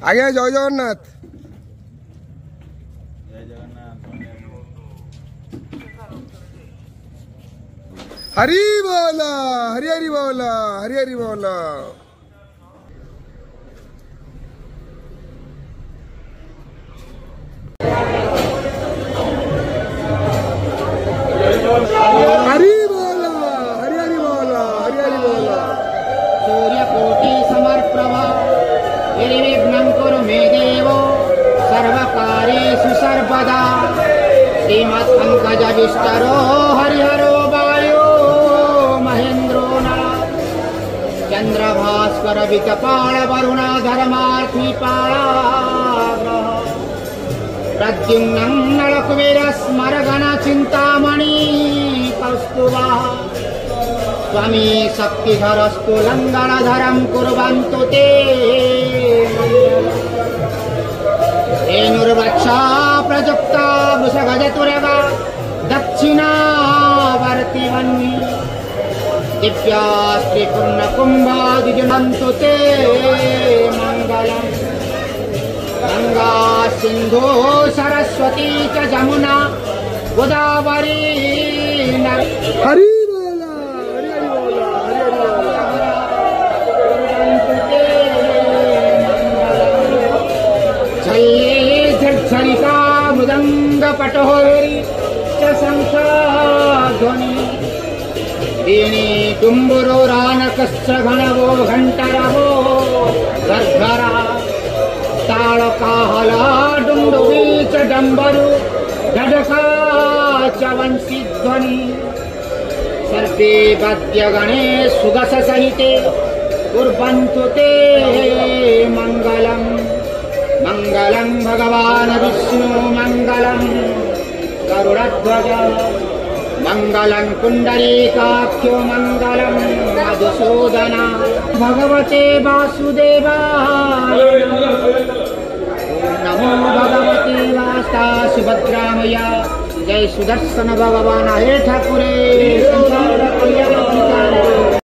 ଆଜ୍ଞା ଜୟ ଜଗନ୍ନାଥ। हरि बोला हरि हरि बोला हरि हरि बोला। हरि बोला हरि हरि बोला हरि हरि बोला। सूर्यकोटि समर्प्रभा निर्विघ्नं कुरु मे देव सर्वकार्येषु सर्वदा। श्रीमत्पङ्कजविष्टरो हरिहरो वायो महेन्द्रो नः चन्द्रभास्कर विकपाल वरुण धर्मार्थिपाला प्रद्युम्नं नलकुबेर स्मरगण चिन्तामणि कौस्तुभः स्वामी शक्तिधरस्तु लङ्गणधरं कुर्वन्तु ते। धेनुर्वक्षा प्रयुक्ता वृषगजतुरगा दक्षिणावर्तिवन्नि दिव्यास्त्रिपूर्णकुम्भादिजुनन्तु ते मङ्गलम्। गङ्गा सिन्धु सरस्वती च जमुना गोदावरी हरि बोला हरि हरि बोला हरि हरि बोला। झल्ले झरिका मृदंग पटोरी च शंखध्वनि दीने डुम्बुरो रानकश्च घनवो घंटरवो गर्घरा तालकाहला डुंडुवी च डंबरु डडका च वंशीध्वनि सर्वे वाद्यगणे सुगस सहिते कुर्वन्तु ते मङ्गलम्। मंगलं भगवान् विष्णु मंगलं गरुडध्वज मंगलं पुंडरीकाख्यो मंगलं मधुसूदन भगवते वासुदेवाय नमो भगवते वास्ता सुभद्रामया। जय सुदर्शन भगवान हे ठाकुरे।